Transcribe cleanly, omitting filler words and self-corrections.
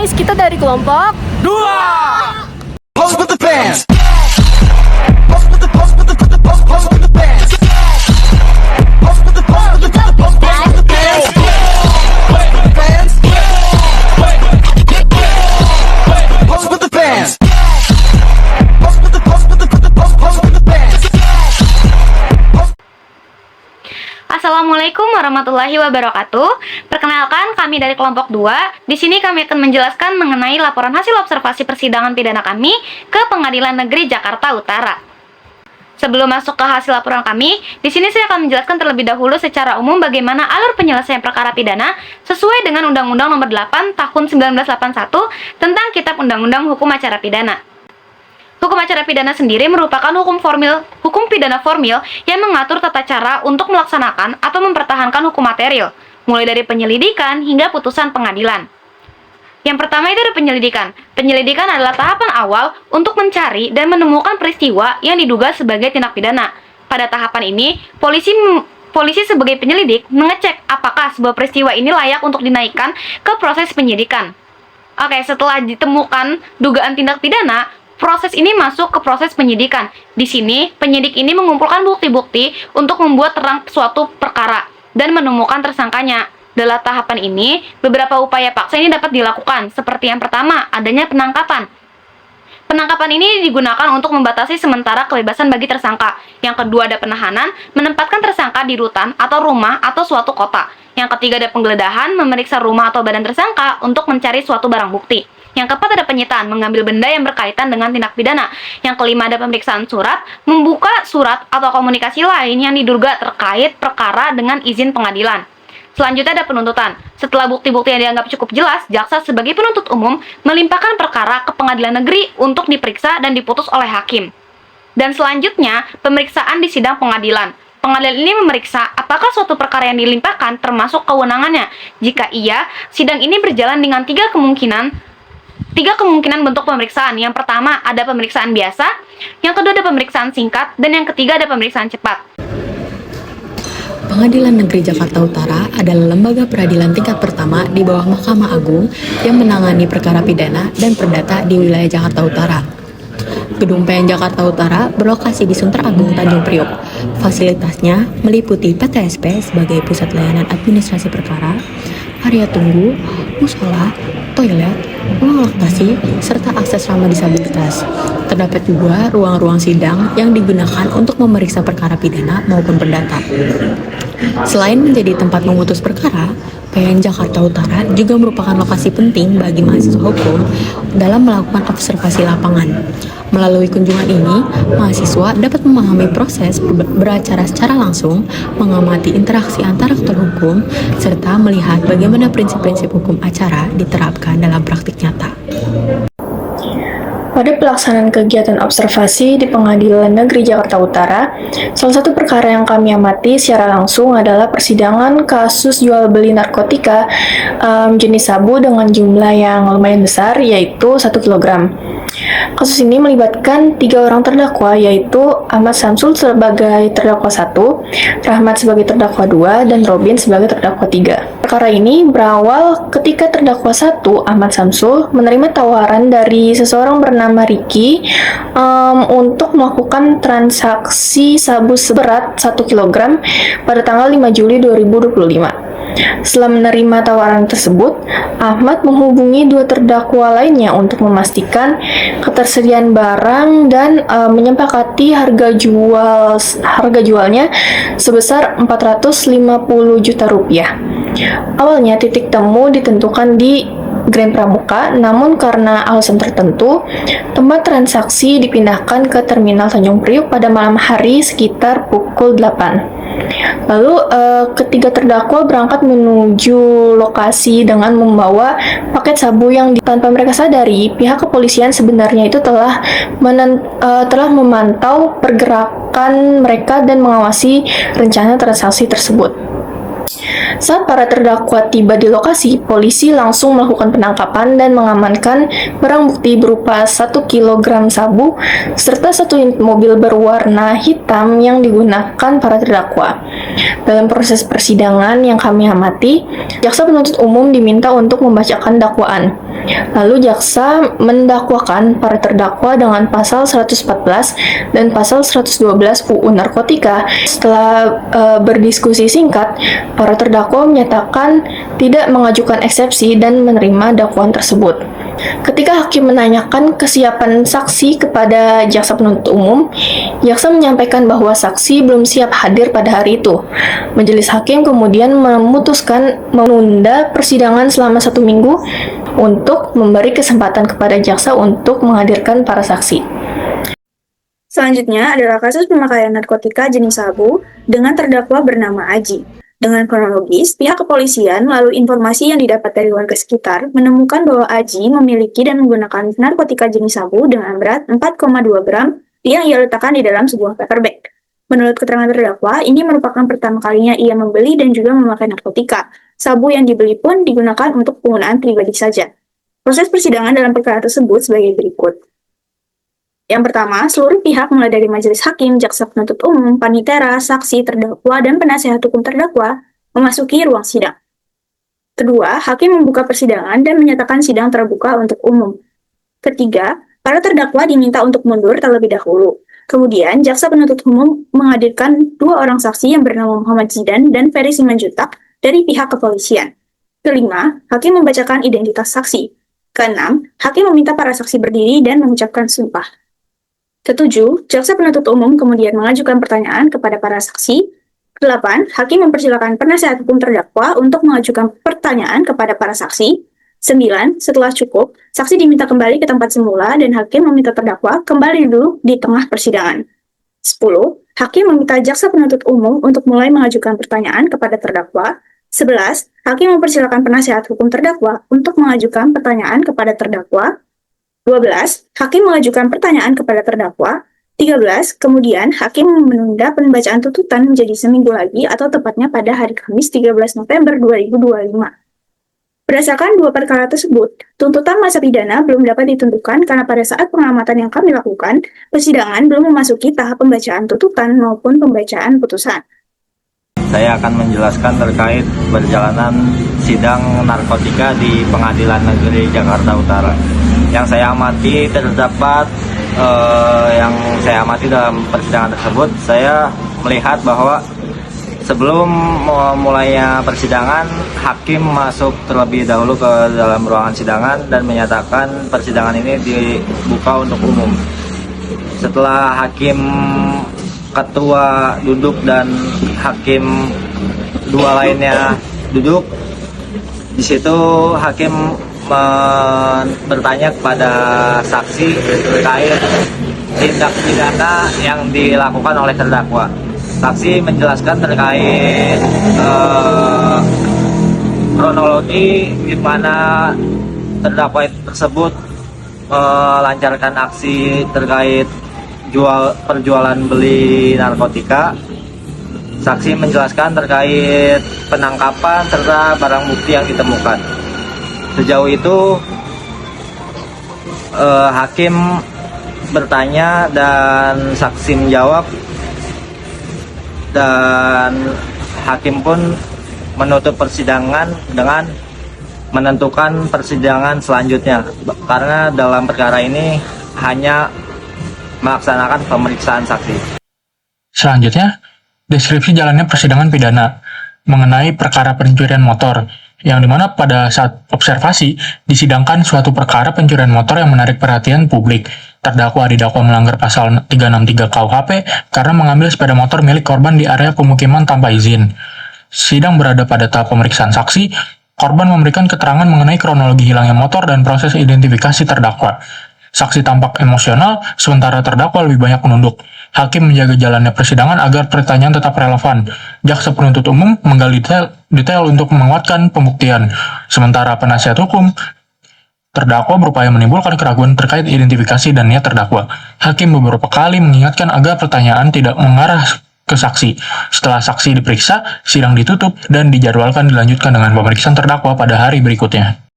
guys, kita dari kelompok Dua. Pose with the fans. Pose with the pose with the pose with the fans. Pose with the pose with the pose with the fans. Fans. Pose with the fans. Pose with the pose with the pose with the fans. Assalamualaikum warahmatullahi wabarakatuh. Perkenalkan, kami dari kelompok 2. Di sini kami akan menjelaskan mengenai laporan hasil observasi persidangan pidana kami ke Pengadilan Negeri Jakarta Utara. Sebelum masuk ke hasil laporan kami, di sini saya akan menjelaskan terlebih dahulu secara umum bagaimana alur penyelesaian perkara pidana sesuai dengan Undang-Undang Nomor 8 Tahun 1981 tentang Kitab Undang-Undang Hukum Acara Pidana. Hukum acara pidana sendiri merupakan hukum pidana formil yang mengatur tata cara untuk melaksanakan atau mempertahankan hukum material, mulai dari penyelidikan hingga putusan pengadilan. Yang pertama itu ada penyelidikan. Penyelidikan adalah tahapan awal untuk mencari dan menemukan peristiwa yang diduga sebagai tindak pidana. Pada tahapan ini, polisi sebagai penyelidik mengecek apakah sebuah peristiwa ini layak untuk dinaikkan ke proses penyidikan. Oke, setelah ditemukan dugaan tindak pidana, proses ini masuk ke proses penyidikan. Di sini, penyidik ini mengumpulkan bukti-bukti untuk membuat terang suatu perkara dan menemukan tersangkanya. Dalam tahapan ini, beberapa upaya paksa ini dapat dilakukan, seperti yang pertama, adanya penangkapan. Penangkapan ini digunakan untuk membatasi sementara kebebasan bagi tersangka. Yang kedua ada penahanan, menempatkan tersangka di rutan atau rumah atau suatu kota. Yang ketiga ada penggeledahan, memeriksa rumah atau badan tersangka untuk mencari suatu barang bukti. Yang keempat ada penyitaan, mengambil benda yang berkaitan dengan tindak pidana. Yang kelima ada pemeriksaan surat, membuka surat atau komunikasi lain yang diduga terkait perkara dengan izin pengadilan. Selanjutnya ada penuntutan. Setelah bukti-bukti yang dianggap cukup jelas, jaksa sebagai penuntut umum melimpahkan perkara ke pengadilan negeri untuk diperiksa dan diputus oleh hakim. Dan selanjutnya, pemeriksaan di sidang pengadilan. Pengadilan ini memeriksa apakah suatu perkara yang dilimpahkan termasuk kewenangannya. Jika iya, sidang ini berjalan dengan tiga kemungkinan bentuk pemeriksaan. Yang pertama ada pemeriksaan biasa, yang kedua ada pemeriksaan singkat, dan yang ketiga ada pemeriksaan cepat. Pengadilan Negeri Jakarta Utara adalah lembaga peradilan tingkat pertama di bawah Mahkamah Agung yang menangani perkara pidana dan perdata di wilayah Jakarta Utara. Gedung PN Jakarta Utara berlokasi di Sunter Agung, Tanjung Priok. Fasilitasnya meliputi PTSP sebagai pusat layanan administrasi perkara, area tunggu, musola, toilet, ruang laktasi, serta akses ramah disabilitas. Terdapat juga ruang-ruang sidang yang digunakan untuk memeriksa perkara pidana maupun perdata. Selain menjadi tempat memutus perkara, PN Jakarta Utara juga merupakan lokasi penting bagi mahasiswa hukum dalam melakukan observasi lapangan. Melalui kunjungan ini, mahasiswa dapat memahami proses beracara secara langsung, mengamati interaksi antara aktor hukum, serta melihat bagaimana prinsip-prinsip hukum acara diterapkan dalam praktik nyata. Pada pelaksanaan kegiatan observasi di Pengadilan Negeri Jakarta Utara, salah satu perkara yang kami amati secara langsung adalah persidangan kasus jual beli narkotika jenis sabu dengan jumlah yang lumayan besar, yaitu 1 kg. Kasus ini melibatkan 3 orang terdakwa, yaitu Ahmad Samsul sebagai terdakwa 1, Rahmat sebagai terdakwa 2, dan Robin sebagai terdakwa 3. Perkara ini berawal ketika terdakwa 1, Ahmad Samsul, menerima tawaran dari seseorang bernama Ricky untuk melakukan transaksi sabu seberat 1 kg pada tanggal 5 Juli 2025. Setelah menerima tawaran tersebut, Ahmad menghubungi 2 terdakwa lainnya untuk memastikan ketersediaan barang dan menyepakati harga jualnya sebesar 450 juta rupiah. Awalnya titik temu ditentukan di Grand Pramuka, namun karena alasan tertentu, tempat transaksi dipindahkan ke Terminal Tanjung Priok pada malam hari sekitar pukul 8. Lalu ketiga terdakwa berangkat menuju lokasi dengan membawa paket sabu yang tanpa mereka sadari, pihak kepolisian sebenarnya itu telah memantau pergerakan mereka dan mengawasi rencana transaksi tersebut. Saat para terdakwa tiba di lokasi, polisi langsung melakukan penangkapan dan mengamankan barang bukti berupa 1 kilogram sabu serta 1 unit mobil berwarna hitam yang digunakan para terdakwa. Dalam proses persidangan yang kami amati, jaksa penuntut umum diminta untuk membacakan dakwaan. Lalu jaksa mendakwakan para terdakwa dengan pasal 114 dan pasal 112 UU Narkotika. Setelah berdiskusi singkat, para terdakwa menyatakan tidak mengajukan eksepsi dan menerima dakwaan tersebut. Ketika hakim menanyakan kesiapan saksi kepada jaksa penuntut umum, jaksa menyampaikan bahwa saksi belum siap hadir pada hari itu. Majelis hakim kemudian memutuskan menunda persidangan selama 1 minggu untuk memberi kesempatan kepada jaksa untuk menghadirkan para saksi. Selanjutnya adalah kasus pemakaian narkotika jenis sabu dengan terdakwa bernama Aji. Dengan kronologis, pihak kepolisian melalui informasi yang didapat dari warga sekitar menemukan bahwa Aji memiliki dan menggunakan narkotika jenis sabu dengan berat 4,2 gram yang ia letakkan di dalam sebuah paper bag. Menurut keterangan terdakwa, ini merupakan pertama kalinya ia membeli dan juga memakai narkotika. Sabu yang dibeli pun digunakan untuk penggunaan pribadi saja. Proses persidangan dalam perkara tersebut sebagai berikut. Yang pertama, seluruh pihak mulai dari majelis hakim, jaksa penuntut umum, panitera, saksi, terdakwa, dan penasehat hukum terdakwa memasuki ruang sidang. Kedua, hakim membuka persidangan dan menyatakan sidang terbuka untuk umum. Ketiga, para terdakwa diminta untuk mundur terlebih dahulu. Kemudian, jaksa penuntut umum menghadirkan 2 orang saksi yang bernama Muhammad Zidan dan Ferry Simanjuntak dari pihak kepolisian. Kelima, hakim membacakan identitas saksi. Keenam, hakim meminta para saksi berdiri dan mengucapkan sumpah. Ketujuh, jaksa penuntut umum kemudian mengajukan pertanyaan kepada para saksi. Kedelapan, hakim mempersilakan penasehat hukum terdakwa untuk mengajukan pertanyaan kepada para saksi. 9, setelah cukup, saksi diminta kembali ke tempat semula dan hakim meminta terdakwa kembali duduk di tengah persidangan. 10, hakim meminta jaksa penuntut umum untuk mulai mengajukan pertanyaan kepada terdakwa. 11, hakim mempersilakan penasehat hukum terdakwa untuk mengajukan pertanyaan kepada terdakwa. 12, hakim mengajukan pertanyaan kepada terdakwa. 13, kemudian hakim menunda pembacaan tuntutan menjadi seminggu lagi atau tepatnya pada hari Kamis 13 November 2025. Berdasarkan 2 perkara tersebut, tuntutan masa pidana belum dapat ditentukan karena pada saat pengamatan yang kami lakukan, persidangan belum memasuki tahap pembacaan tuntutan maupun pembacaan putusan. Saya akan menjelaskan terkait perjalanan sidang narkotika di Pengadilan Negeri Jakarta Utara. Yang saya amati dalam persidangan tersebut, saya melihat bahwa sebelum mulainya persidangan, hakim masuk terlebih dahulu ke dalam ruangan sidangan dan menyatakan persidangan ini dibuka untuk umum. Setelah hakim ketua duduk dan hakim 2 lainnya duduk, di situ hakim bertanya kepada saksi terkait tindak pidana yang dilakukan oleh terdakwa. Saksi menjelaskan terkait kronologi di mana terdakwa tersebut melancarkan aksi terkait perjualan beli narkotika. Saksi menjelaskan terkait penangkapan serta barang bukti yang ditemukan. Sejauh itu hakim bertanya dan saksi menjawab, dan hakim pun menutup persidangan dengan menentukan persidangan selanjutnya, karena dalam perkara ini hanya melaksanakan pemeriksaan saksi. Selanjutnya, deskripsi jalannya persidangan pidana mengenai perkara pencurian motor, yang dimana pada saat observasi disidangkan suatu perkara pencurian motor yang menarik perhatian publik. Terdakwa didakwa melanggar pasal 363 KUHP karena mengambil sepeda motor milik korban di area pemukiman tanpa izin. Sidang berada pada tahap pemeriksaan saksi. Korban memberikan keterangan mengenai kronologi hilangnya motor dan proses identifikasi terdakwa. Saksi tampak emosional, sementara terdakwa lebih banyak menunduk. Hakim menjaga jalannya persidangan agar pertanyaan tetap relevan. Jaksa penuntut umum menggali detail untuk menguatkan pembuktian. Sementara penasihat hukum, terdakwa berupaya menimbulkan keraguan terkait identifikasi dan niat terdakwa. Hakim beberapa kali mengingatkan agar pertanyaan tidak mengarah ke saksi. Setelah saksi diperiksa, sidang ditutup dan dijadwalkan dilanjutkan dengan pemeriksaan terdakwa pada hari berikutnya.